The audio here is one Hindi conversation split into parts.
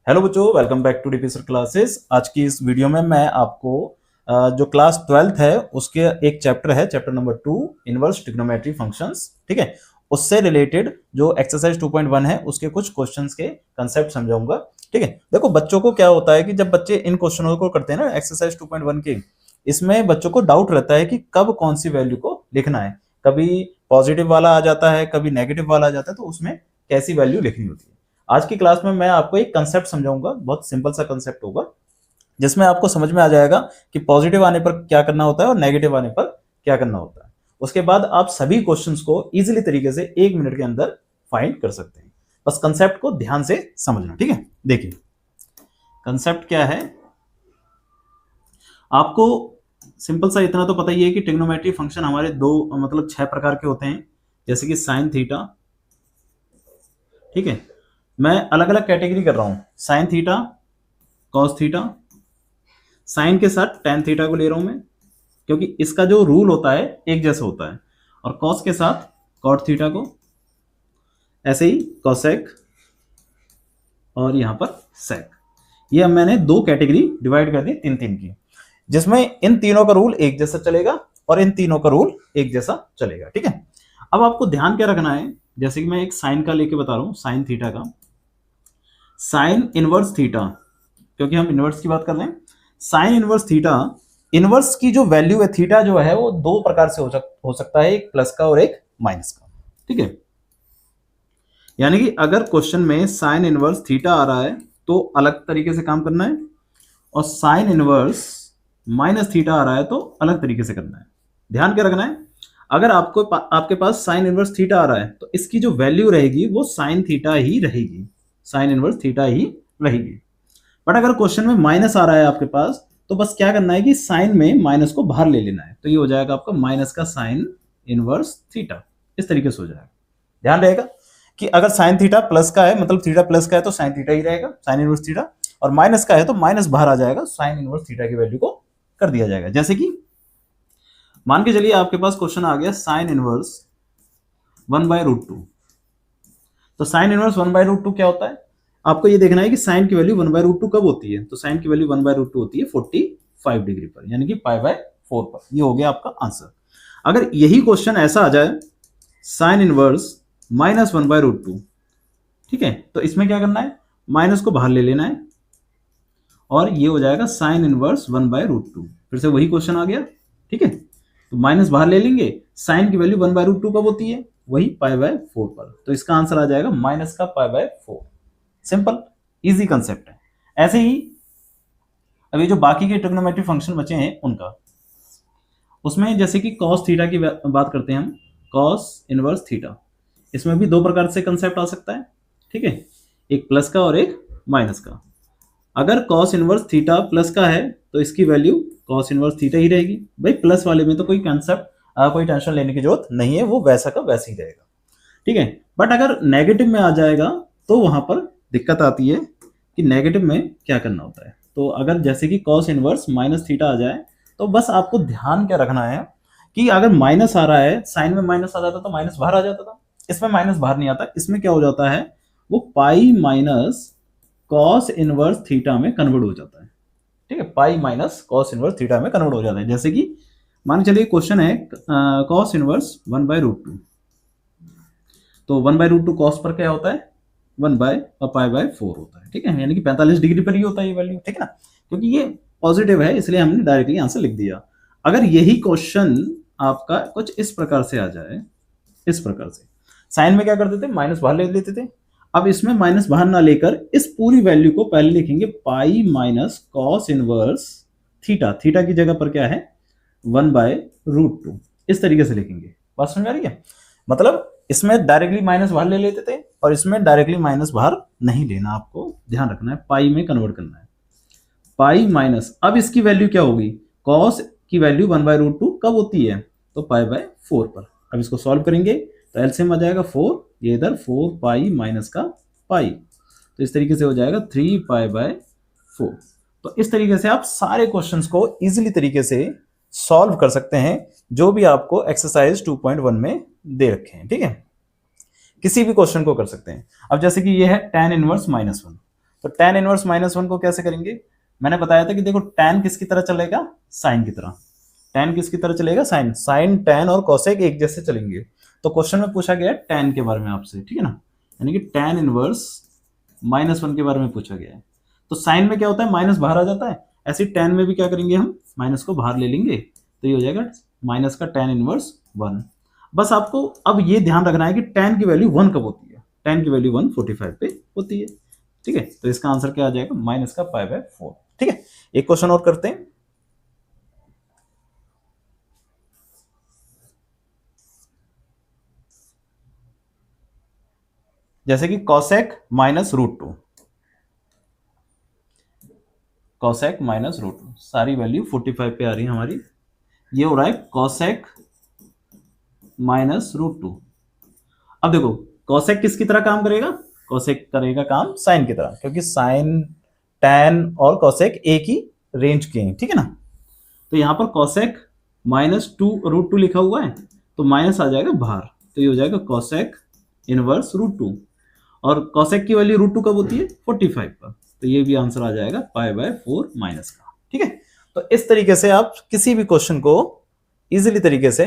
हेलो बच्चों, welcome back to DP sir classes. आज की इस वीडियो में मैं आपको जो क्लास 12th है उसके एक चैप्टर है, chapter number 2 inverse trigonometry functions, ठीक है, उससे रिलेटेड जो एक्सरसाइज 2.1 है उसके कुछ क्वेश्चंस के कंसेप्ट समझाऊंगा। ठीक है, देखो बच्चों को क्या होता है कि जब बच्चे इन क्वेश्चनों को करते हैं ना एक्सरसाइज 2.1 के, इसमें बच्चों को डाउट रहता है कि कब कौन सी वैल्यू को लिखना है। कभी पॉजिटिव वाला आ जाता है, कभी नेगेटिव वाला आ जाता है, तो उसमें कैसी वैल्यू लिखनी होती है। आज की क्लास में मैं आपको एक कंसेप्ट समझाऊंगा, बहुत सिंपल सा कंसेप्ट होगा जिसमें आपको समझ में आ जाएगा कि पॉजिटिव आने पर क्या करना होता है और नेगेटिव आने पर क्या करना होता है। उसके बाद आप सभी क्वेश्चंस को इजीली तरीके से 1 मिनट के अंदर फाइंड कर सकते हैं। बस कंसेप्ट को ध्यान से समझना, ठीक है। देखिए कंसेप्ट क्या है, आपको सिंपल सा इतना तो पता ही है कि ट्रिग्नोमेट्री फंक्शन हमारे मतलब 6 प्रकार के होते हैं, जैसे कि साइन थीटा, ठीक है। मैं अलग अलग कैटेगरी कर रहा हूं, sine theta, cos theta, sine के साथ टेन थीटा को ले रहा हूं मैं क्योंकि इसका जो रूल होता है एक जैसा होता है, और कॉस के साथ कॉट थीटा को, ऐसे ही कॉसेक और यहां पर सेक। ये अब मैंने दो कैटेगरी डिवाइड कर दी तीन तीन की, जिसमें इन तीनों का रूल एक जैसा चलेगा और इन तीनों का रूल एक जैसा चलेगा, ठीक है। अब आपको ध्यान क्या रखना है, जैसे कि मैं एक साइन का लेके बता रहा हूं, साइन थीटा का, साइन इनवर्स थीटा, क्योंकि हम इनवर्स की बात कर रहे हैं, साइन इनवर्स थीटा, इनवर्स की जो वैल्यू है थीटा जो है वो दो प्रकार से हो सकता है, एक प्लस का और एक माइनस का, ठीक है। यानी कि अगर क्वेश्चन में साइन इनवर्स थीटा आ रहा है तो अलग तरीके से काम करना है, और साइन इनवर्स माइनस थीटा आ रहा है तो अलग तरीके से करना है। ध्यान क्या रखना है, अगर आपके पास साइन इनवर्स थीटा आ रहा है तो इसकी जो वैल्यू रहेगी वो साइन थीटा ही रहेगी, साइन इनवर्स थीटा ही रहेगी। बट अगर क्वेश्चन में माइनस आ रहा है आपके पास, तो बस क्या करना है कि साइन में माइनस को बाहर ले लेना है, तो ये हो जाएगा आपका माइनस का साइन इनवर्स थीटा, इस तरीके से हो जाएगा। ध्यान रहेगा कि अगर साइन थीटा प्लस का है, मतलब थीटा प्लस का है तो साइन थीटा ही रहेगा, साइन इनवर्स थीटा, और माइनस का है तो माइनस बाहर आ जाएगा, साइन इनवर्स थीटा की वैल्यू को कर दिया जाएगा। जैसे कि मान के चलिए आपके पास क्वेश्चन आ गया साइन इनवर्स 1/√2, तो साइन इनवर्स 1/√2 क्या होता है, आपको ये देखना है कि साइन की वैल्यू 1/√2 कब होती है, तो साइन की वैल्यू 1/√2 होती है 45 डिग्री पर, यानी कि π/4 पर। ये हो गया आपका आंसर। अगर यही क्वेश्चन ऐसा आ जाए साइन इनवर्स -1/√2, ठीक है, तो इसमें क्या करना है, माइनस को बाहर ले लेना है और ये हो जाएगा साइन इनवर्स 1/√2। फिर से वही क्वेश्चन आ गया, ठीक है, तो माइनस बाहर ले लेंगे, साइन की वैल्यू 1/√2 कब होती है, वही π/4 पर, तो इसका आंसर आ जाएगा माइनस का π/4। सिंपल इजी कंसेप्ट है। ऐसे ही अभी जो बाकी के ट्रिग्नोमेट्री फंक्शन बचे हैं उनका, उसमें जैसे कि कॉस थीटा की बात करते हैं हम, कॉस इनवर्स थीटा, इसमें भी दो प्रकार से कंसेप्ट आ सकता है, ठीक है, एक प्लस का और एक माइनस का। अगर कॉस इनवर्स थीटा प्लस का है तो इसकी वैल्यू कॉस इनवर्स थीटा ही रहेगी। भाई प्लस वाले में तो कोई कंसेप्ट कोई टेंशन लेने की जरूरत नहीं है, वो वैसा का वैसा ही रहेगा, ठीक है। बट अगर नेगेटिव में आ जाएगा तो वहां पर दिक्कत आती है कि नेगेटिव में क्या करना होता है। तो अगर जैसे कि कॉस इनवर्स माइनस थीटा आ जाए, तो बस आपको ध्यान क्या रखना है कि अगर माइनस आ रहा है, साइन में माइनस आ जाता तो माइनस बाहर आ जाता था, इसमें माइनस बाहर नहीं आता, इसमें क्या हो जाता है, वो pi minus cos inverse theta में कन्वर्ट हो जाता है, ठीक है, pi minus cos inverse theta में कन्वर्ट हो जाता है। जैसे कि मान चलिए क्वेश्चन है कॉस इनवर्स 1/√2, तो 1/√2 कॉस पर क्या होता है, 1/π/4 होता है, ठीक है, यानी कि 45 डिग्री पर ही होता है ये वैल्यू, ठीक है ना, क्योंकि ये पॉजिटिव है इसलिए हमने डायरेक्टली आंसर लिख दिया। अगर यही क्वेश्चन आपका कुछ इस प्रकार से आ जाए, इस प्रकार से, साइन में क्या करते थे, माइनस बाहर ले लेते थे, अब इसमें माइनस बाहर ना लेकर इस पूरी वैल्यू को पहले लिखेंगे pi minus cos inverse theta, theta की जगह पर क्या है 1/√2, इस तरीके से लिखेंगे। बात समझ आ रही है, मतलब इसमें डायरेक्टली माइनस बाहर ले लेते थे और इसमें डायरेक्टली माइनस बाहर नहीं लेना, आपको ध्यान रखना है, पाई में कन्वर्ट करना है, पाई माइनस, अब इसकी वैल्यू क्या होगी, कॉस की वैल्यू 1/√2 कब होती है, तो π/4 पर। अब इसको सॉल्व करेंगे तो एलसीएम आ जाएगा 4, ये इधर 4 पाई माइनस का पाई, तो इस तरीके से हो जाएगा 3π/4। तो इस तरीके से आप सारे क्वेश्चंस को इजीली तरीके से सॉल्व कर सकते हैं जो भी आपको एक्सरसाइज 2.1 में दे रखे हैं, ठीक है, किसी भी क्वेश्चन को कर सकते हैं। अब जैसे कि ये है tan इनवर्स -1, तो tan इनवर्स -1 को कैसे करेंगे? मैंने बताया था कि देखो tan किसकी तरह चलेगा, साइन की तरह। tan किसकी तरह चलेगा, साइन। साइन, tan और cosec एक जैसे चलेंगे। तो क्वेश्चन में पूछा गया है tan के बारे में आपसे, ठीक है ना, यानी कि tan इनवर्स -1 के बारे में पूछा गया है। तो साइन में क्या होता है, माइनस बाहर आ जाता है, ऐसे tan में भी क्या करेंगे, हम माइनस को बाहर ले लेंगे, तो ये हो जाएगा माइनस का tan इनवर्स 1। बस आपको अब ये ध्यान रखना है कि tan की वैल्यू 1 कब होती है, tan की वैल्यू 145 पे होती है, ठीक है। तो इसका आंसर क्या आ जाएगा, माइनस का π/4, ठीक है। एक क्वेश्चन और करते हैं। जैसे कि cosec -√2, cosec -√2, सारी वैल्यू 45 पे आ रही है हमारी। ये हो रहा है cosec -√2। अब देखो cosec किसकी तरह काम करेगा, cosec करेगा काम साइन की तरह, क्योंकि साइन, tan और cosec एक ही रेंज के हैं, ठीक है ना। तो यहां पर cosec -2√2 लिखा हुआ है, तो माइनस आ जाएगा बाहर, तो ये हो जाएगा cosec इनवर्स √2। और cosec की वैल्यू √2 कब होती है, 45 पर, तो ये भी आंसर आ जाएगा π/4 माइनस का, ठीक है। तो इस तरीके से आप किसी भी क्वेश्चन को इजीली तरीके से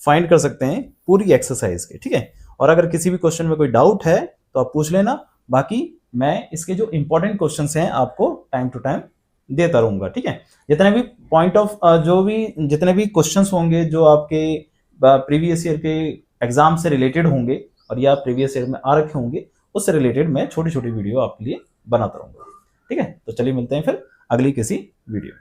फाइंड कर सकते हैं पूरी एक्सरसाइज के, ठीक है। और अगर किसी भी क्वेश्चन में कोई डाउट है तो आप पूछ लेना, बाकी मैं इसके जो इंपॉर्टेंट क्वेश्चंस हैं आपको टाइम टू टाइम देता रहूंगा, ठीक है। जितने भी पॉइंट ऑफ जितने भी क्वेश्चंस होंगे जो आपके प्रीवियस ईयर के एग्जाम से रिलेटेड होंगे और या प्रीवियस ईयर में आ रखे होंगे, उससे रिलेटेड मैं छोटी छोटी वीडियो आपके लिए बनाता रहूंगा, ठीक है। तो चलिए मिलते हैं फिर अगली किसी वीडियो में।